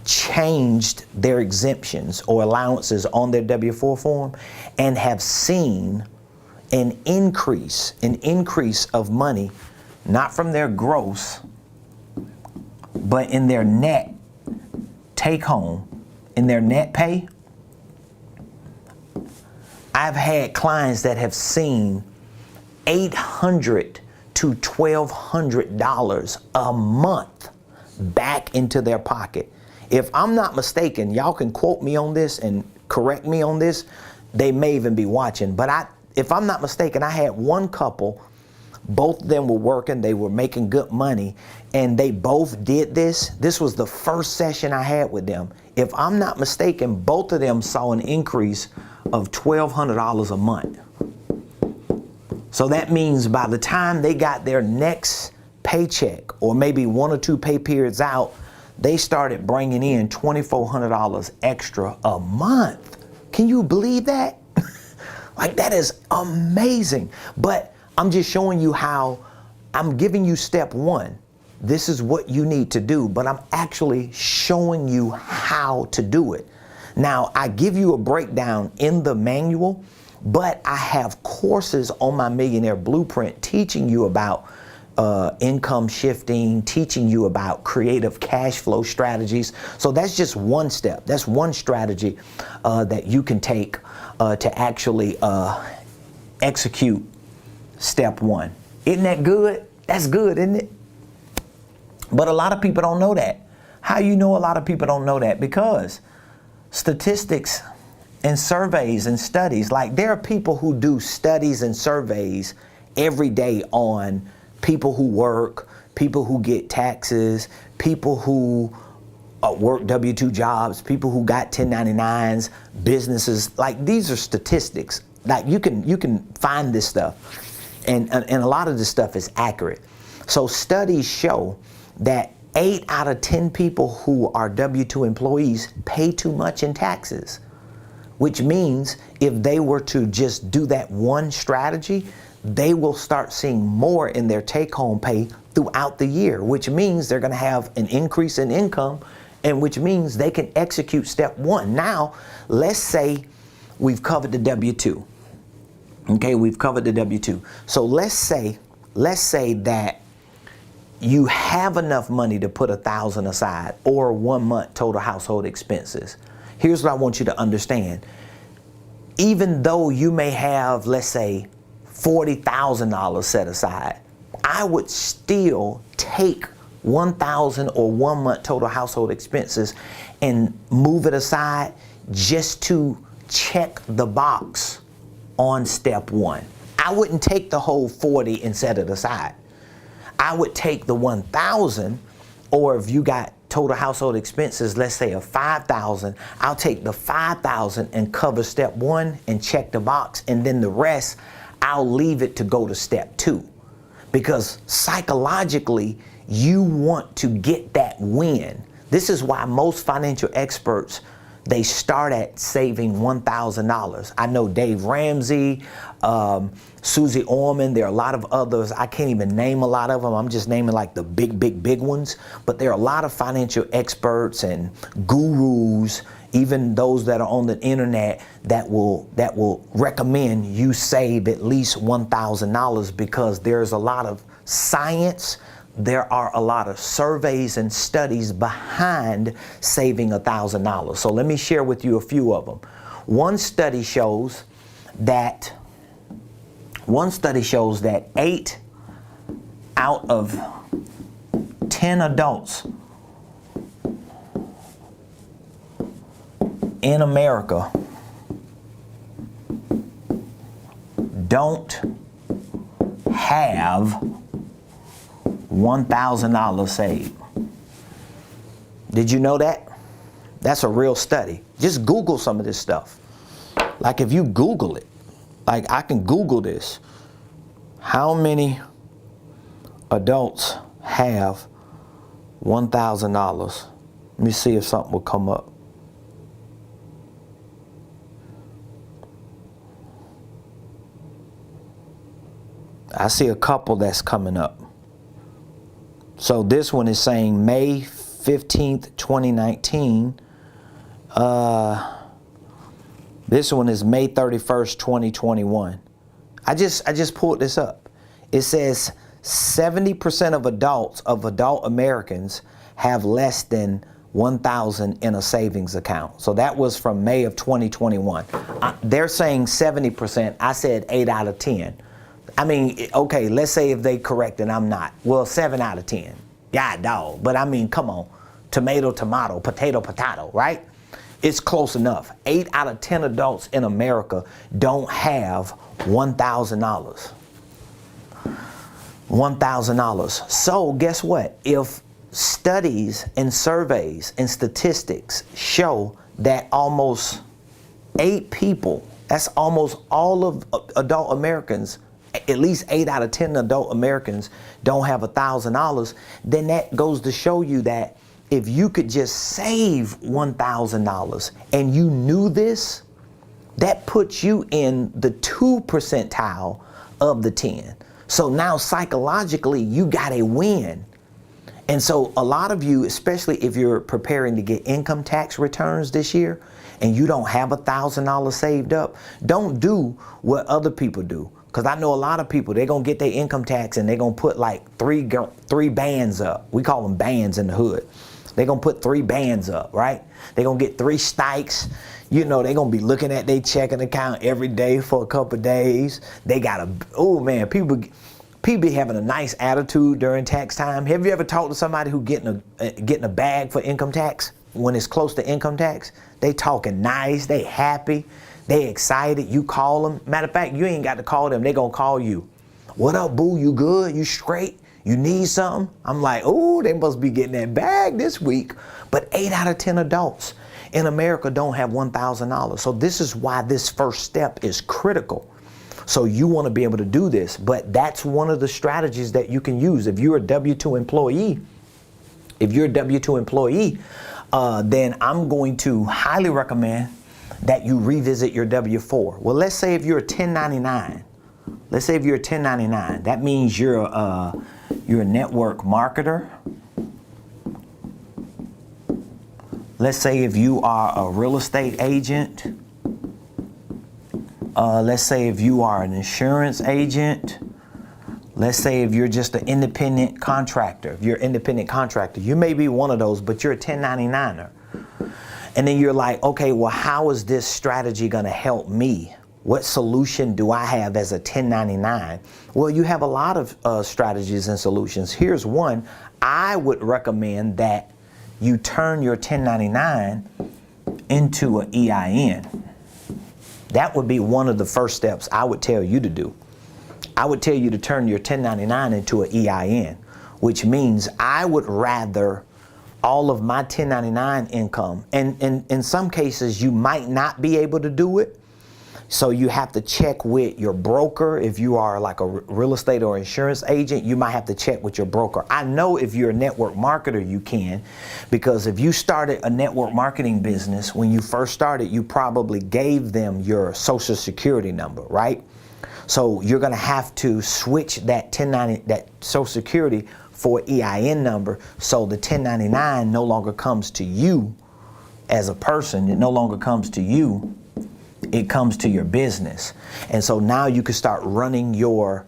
changed their exemptions or allowances on their W-4 form, and have seen an increase of money, not from their gross, but in their net take home, in their net pay. I've had clients that have seen $800 to $1,200 a month back into their pocket. If I'm not mistaken, y'all can quote me on this and correct me on this. They may even be watching, but if I'm not mistaken, I had one couple, both of them were working, they were making good money, and they both did this. This was the first session I had with them. If I'm not mistaken, both of them saw an increase of $1,200 a month. So that means by the time they got their next paycheck, or maybe 1 or 2 pay periods out, they started bringing in $2,400 extra a month. Can you believe that? Like, that is amazing. But I'm just showing you how I'm giving you step 1. This is what you need to do, but I'm actually showing you how to do it. Now, I give you a breakdown in the manual, but I have courses on my Millionaire Blueprint teaching you about income shifting, teaching you about creative cash flow strategies. So that's just one step. That's one strategy that you can take to actually execute step 1. Isn't that good? That's good, isn't it? But a lot of people don't know that. How you know a lot of people don't know that? Because statistics and surveys and studies, like there are people who do studies and surveys every day on people who work, people who get taxes, people who work W-2 jobs, people who got 1099s, businesses. Like, these are statistics. Like, you can find this stuff, and a lot of this stuff is accurate. So studies show that 8 out of 10 people who are W-2 employees pay too much in taxes, which means if they were to just do that one strategy, they will start seeing more in their take-home pay throughout the year, which means they're going to have an increase in income, and which means they can execute step one. Now, let's say we've covered the W-2. Okay, we've covered the W-2. So let's say that you have enough money to put $1,000 aside, or 1 month total household expenses. Here's what I want you to understand. Even though you may have, let's say, $40,000 set aside, I would still take $1,000 or 1 month total household expenses and move it aside just to check the box on step one. I wouldn't take the whole 40 and set it aside. I would take the 1,000, or if you got total household expenses, let's say of 5,000, I'll take the 5,000 and cover step one and check the box, and then the rest, I'll leave it to go to step two. Because psychologically, you want to get that win. This is why most financial experts, they start at saving $1,000. I know Dave Ramsey, Susie Orman, there are a lot of others. I can't even name a lot of them. I'm just naming like the big ones. But there are a lot of financial experts and gurus, even those that are on the internet, that will recommend you save at least $1,000, because there's a lot of science. There are a lot of surveys and studies behind saving $1,000. So let me share with you a few of them. One study shows that 8 out of 10 adults in America don't have $1,000 saved. Did you know that? That's a real study. Just Google some of this stuff. Like, if you Google it, like I can Google this. How many adults have $1,000? Let me see if something will come up. I see a couple that's coming up. So this one is saying May 15th, 2019. This one is May 31st, 2021. I just pulled this up. It says 70% of adult Americans have less than $1,000 in a savings account. So that was from May of 2021. They're saying 70%. I said 8 out of 10. I mean, okay, let's say if they correct and I'm not. Well, 7 out of 10. God dog. But I mean, come on. Tomato, tomato, potato, potato, right? It's close enough. 8 out of 10 adults in America don't have $1,000. $1,000. So guess what? If studies and surveys and statistics show that almost 8 people, that's almost all of adult Americans, at least 8 out of 10 adult Americans don't have $1,000, then that goes to show you that if you could just save $1,000 and you knew this, that puts you in the 2 percentile of the 10. So now psychologically, you got a win. And so a lot of you, especially if you're preparing to get income tax returns this year and you don't have $1,000 saved up, don't do what other people do. Because I know a lot of people, they're going to get their income tax and they're going to put like three bands up. We call them bands in the hood. They're going to put 3 bands up, right? They're going to get 3 stikes. You know, they're going to be looking at their checking account every day for a couple of days. They got oh man, people be having a nice attitude during tax time. Have you ever talked to somebody who getting a bag for income tax when it's close to income tax? They talking nice, they happy, they excited. You call them. Matter of fact, you ain't got to call them. They going to call you. What up, boo? You good? You straight? You need something? I'm like, oh, they must be getting that bag this week. But 8 out of 10 adults in America don't have $1,000. So this is why this first step is critical. So you want to be able to do this, but that's one of the strategies that you can use. If you're a W-2 employee, then I'm going to highly recommend that you revisit your W-4. Well, let's say if you're a 1099. That means you're a network marketer. Let's say if you are a real estate agent. Let's say if you are an insurance agent. Let's say if you're just an independent contractor. If you're an independent contractor, you may be one of those, but you're a 1099er. And then you're like, okay, well, how is this strategy going to help me? What solution do I have as a 1099? Well, you have a lot of strategies and solutions. Here's one. I would recommend that you turn your 1099 into an EIN. That would be one of the first steps I would tell you to do. I would tell you to turn your 1099 into an EIN, which means I would rather all of my 1099 income, and in some cases you might not be able to do it. So you have to check with your broker. If you are like a real estate or insurance agent, you might have to check with your broker. I know if you're a network marketer, you can, because if you started a network marketing business, when you first started, you probably gave them your social security number, right? So you're going to have to switch that social security for EIN number. So the 1099 no longer comes to you as a person. It no longer comes to you. It comes to your business. And so now you can start running your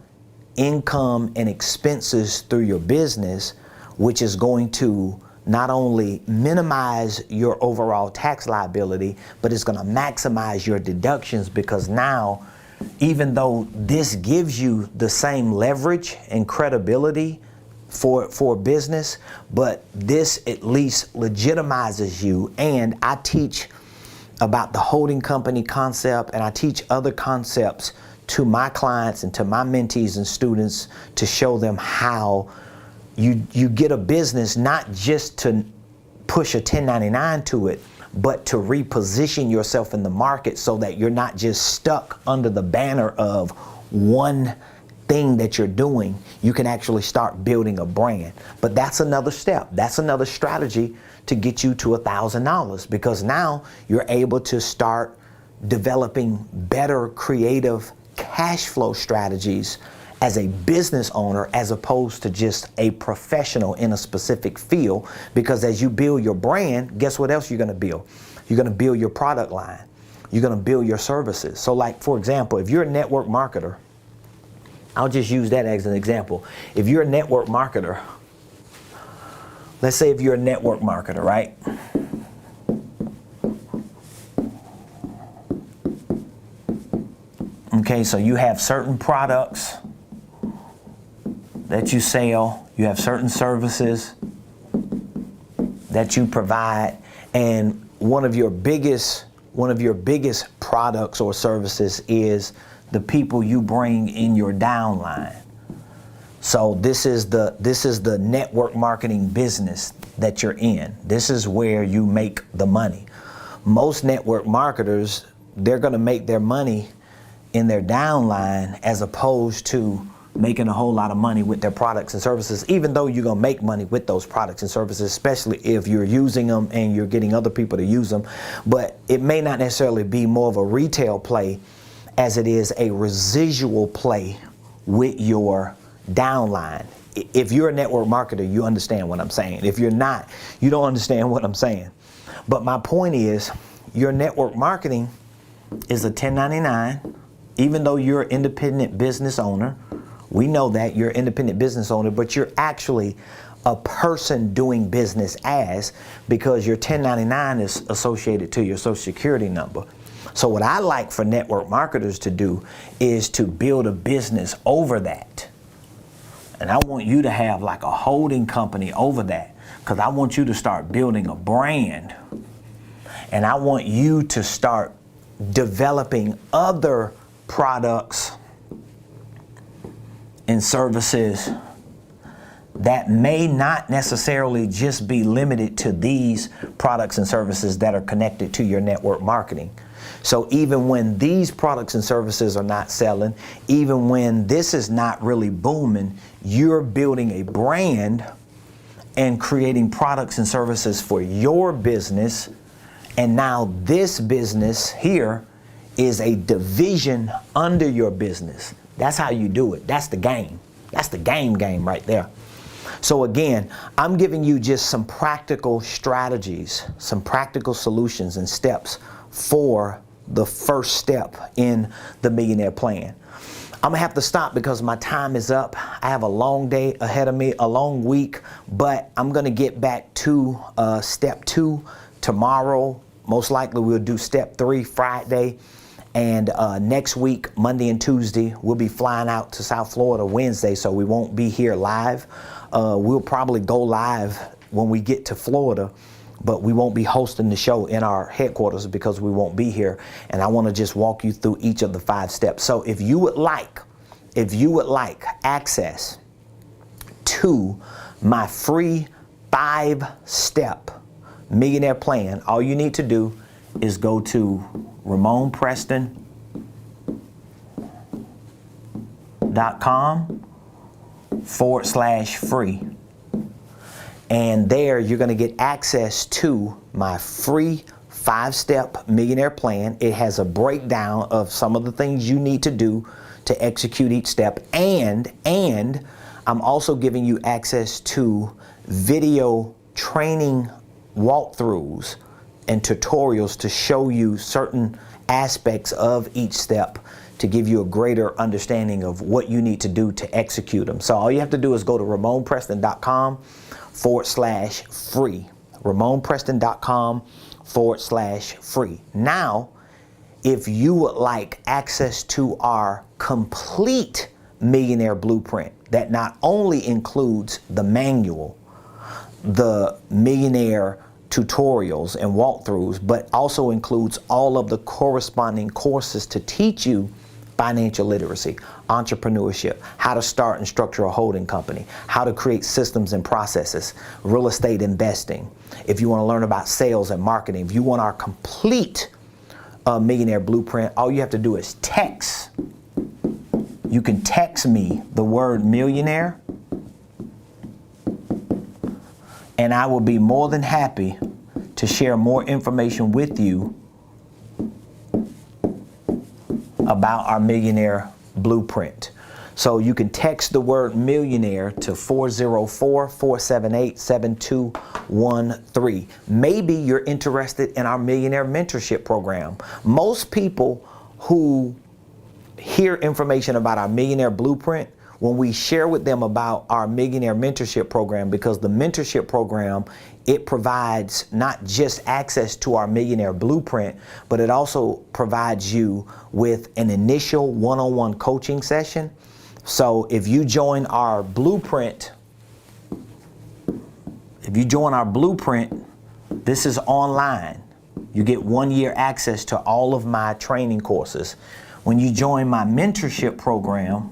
income and expenses through your business, which is going to not only minimize your overall tax liability, but it's going to maximize your deductions, because now, even though this gives you the same leverage and credibility for business, but this at least legitimizes you. And I teach about the holding company concept, and I teach other concepts to my clients and to my mentees and students to show them how you get a business not just to push a 1099 to it, but to reposition yourself in the market so that you're not just stuck under the banner of one thing that you're doing. You can actually start building a brand. But that's another step. That's another strategy to get you to $1,000, because now you're able to start developing better creative cash flow strategies as a business owner, as opposed to just a professional in a specific field. Because as you build your brand, guess what else you're going to build? You're going to build your product line. You're going to build your services. So like, for example, if you're a network marketer, I'll just use that as an example. If you're a network marketer, let's say if you're a network marketer, right? Okay, so you have certain products that you sell, you have certain services that you provide, and one of your biggest products or services is the people you bring in your downline. So this is the network marketing business that you're in. This is where you make the money. Most network marketers, they're going to make their money in their downline as opposed to making a whole lot of money with their products and services, even though you're going to make money with those products and services, especially if you're using them and you're getting other people to use them. But it may not necessarily be more of a retail play as it is a residual play with your downline. If you're a network marketer, you understand what I'm saying. If you're not, you don't understand what I'm saying. But my point is, your network marketing is a 1099, even though you're an independent business owner. We know that you're an independent business owner, but you're actually a person doing business as, because your 1099 is associated to your social security number. So what I like for network marketers to do is to build a business over that. And I want you to have like a holding company over that, because I want you to start building a brand. And I want you to start developing other products and services that may not necessarily just be limited to these products and services that are connected to your network marketing. So even when these products and services are not selling, even when this is not really booming, you're building a brand and creating products and services for your business. And now this business here is a division under your business. That's how you do it. That's the game. That's the game right there. So again, I'm giving you just some practical strategies, some practical solutions and steps for the first step in the Millionaire Plan. I'm gonna have to stop because my time is up. I have a long day ahead of me, a long week, but I'm gonna get back to step 2 tomorrow. Most likely we'll do step 3 Friday. And next week, Monday and Tuesday, we'll be flying out to South Florida Wednesday, so we won't be here live. We'll probably go live when we get to Florida, but we won't be hosting the show in our headquarters because we won't be here. And I want to just walk you through each of the 5 steps. So if you would like access to my free 5-step Millionaire Plan, all you need to do is go to RamonPreston.com/free. And there you're going to get access to my free 5-step Millionaire Plan. It has a breakdown of some of the things you need to do to execute each step. And I'm also giving you access to video training walkthroughs and tutorials to show you certain aspects of each step to give you a greater understanding of what you need to do to execute them. So all you have to do is go to RamonPreston.com/free. RamonPreston.com/free. Now, if you would like access to our complete Millionaire Blueprint that not only includes the manual, the Millionaire tutorials and walkthroughs, but also includes all of the corresponding courses to teach you financial literacy, entrepreneurship, how to start and structure a holding company, how to create systems and processes, real estate investing. If you want to learn about sales and marketing, if you want our complete Millionaire Blueprint, all you have to do is text. You can text me the word millionaire, and I will be more than happy to share more information with you about our Millionaire Blueprint. So you can text the word millionaire to 404-478-7213. Maybe you're interested in our Millionaire Mentorship program. Most people who hear information about our Millionaire Blueprint, when we share with them about our Millionaire Mentorship program, because the mentorship program, it provides not just access to our Millionaire Blueprint, but it also provides you with an initial one-on-one coaching session. So if you join our blueprint, this is online. You get 1 year access to all of my training courses. When you join my mentorship program,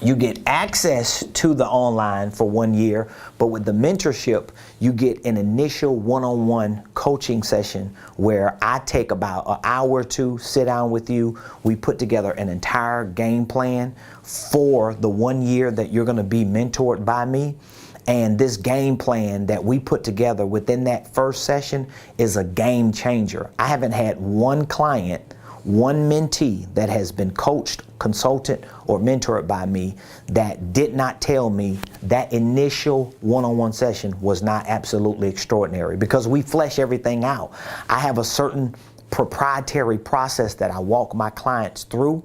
you get access to the online for 1 year, but with the mentorship, you get an initial one-on-one coaching session where I take about an hour or two, sit down with you. We put together an entire game plan for the 1 year that you're going to be mentored by me. And this game plan that we put together within that first session is a game changer. I haven't had one client, one mentee that has been coached, consulted, or mentored by me that did not tell me that initial one-on-one session was not absolutely extraordinary, because we flesh everything out. I have a certain proprietary process that I walk my clients through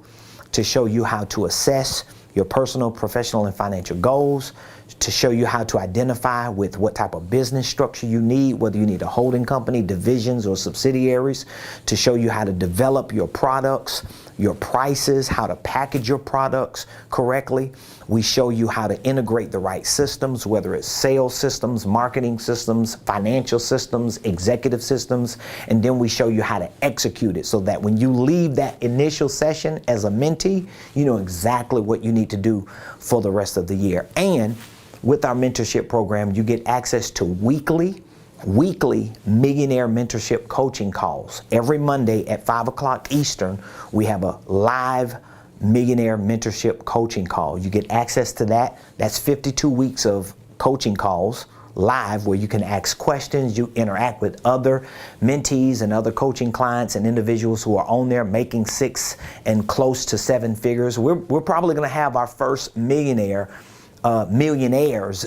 to show you how to assess your personal, professional, and financial goals, to show you how to identify with what type of business structure you need, whether you need a holding company, divisions, or subsidiaries, to show you how to develop your products, your prices, how to package your products correctly. We show you how to integrate the right systems, whether it's sales systems, marketing systems, financial systems, executive systems, and then we show you how to execute it so that when you leave that initial session as a mentee, you know exactly what you need to do for the rest of the year. And with our mentorship program, you get access to weekly Millionaire Mentorship coaching calls. Every Monday at 5 o'clock Eastern, we have a live Millionaire Mentorship coaching call. You get access to that. That's 52 weeks of coaching calls live where you can ask questions, you interact with other mentees and other coaching clients and individuals who are on there making 6 and close to 7 figures. We're probably going to have our first millionaires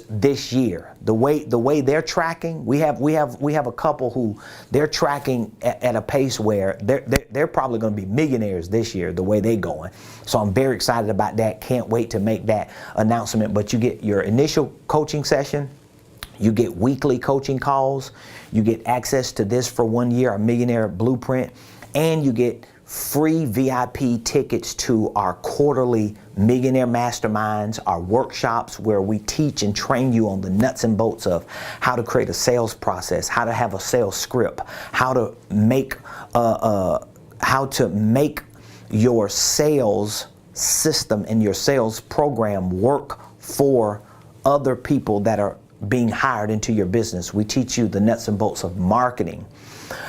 this year. The way they're tracking, we have a couple who they're tracking at a pace where they're probably going to be millionaires this year, the way they're going. So I'm very excited about that. Can't wait to make that announcement. But you get your initial coaching session, you get weekly coaching calls, you get access to this for 1 year, our Millionaire Blueprint, and you get free VIP tickets to our quarterly Millionaire Masterminds, our workshops where we teach and train you on the nuts and bolts of how to create a sales process, how to have a sales script, how to make your sales system and your sales program work for other people that are being hired into your business. We teach you the nuts and bolts of marketing,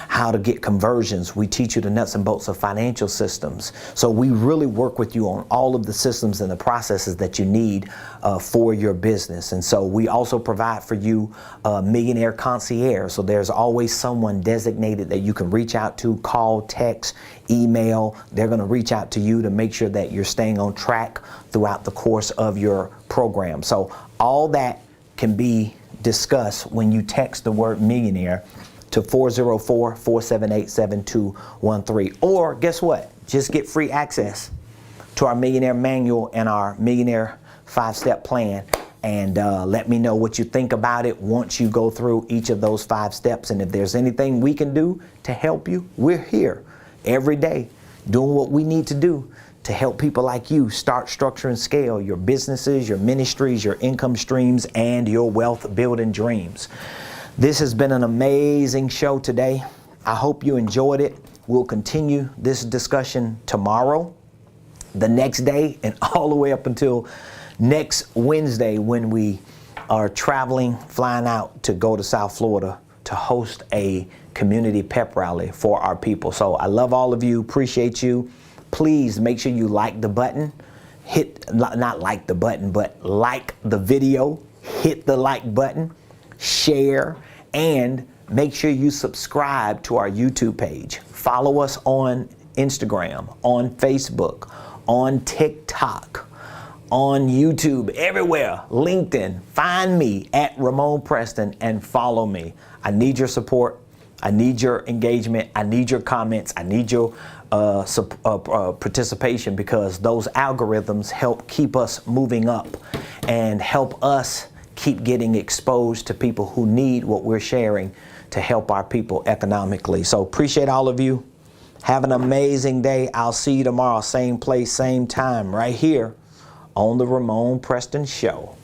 how to get conversions. We teach you the nuts and bolts of financial systems. So we really work with you on all of the systems and the processes that you need for your business. And so we also provide for you a Millionaire Concierge. So there's always someone designated that you can reach out to, call, text, email. They're going to reach out to you to make sure that you're staying on track throughout the course of your program. So all that can be discussed when you text the word millionaire to 404-478-7213. Or guess what? Just get free access to our Millionaire Manual and our Millionaire 5-step plan. And let me know what you think about it once you go through each of those 5 steps. And if there's anything we can do to help you, we're here every day doing what we need to do to help people like you start, structure, and scale your businesses, your ministries, your income streams, and your wealth building dreams. This has been an amazing show today. I hope you enjoyed it. We'll continue this discussion tomorrow, the next day, and all the way up until next Wednesday when we are flying out to go to South Florida to host a community pep rally for our people. So I love all of you, appreciate you. Please make sure you like the button, not like the button, but like the video, hit the like button, share, and make sure you subscribe to our YouTube page. Follow us on Instagram, on Facebook, on TikTok, on YouTube, everywhere, LinkedIn. Find me at Ramon Preston and follow me. I need your support. I need your engagement. I need your comments. I need your participation, because those algorithms help keep us moving up and help us keep getting exposed to people who need what we're sharing to help our people economically. So appreciate all of you. Have an amazing day. I'll see you tomorrow, same place, same time, right here on the Ramon Preston Show.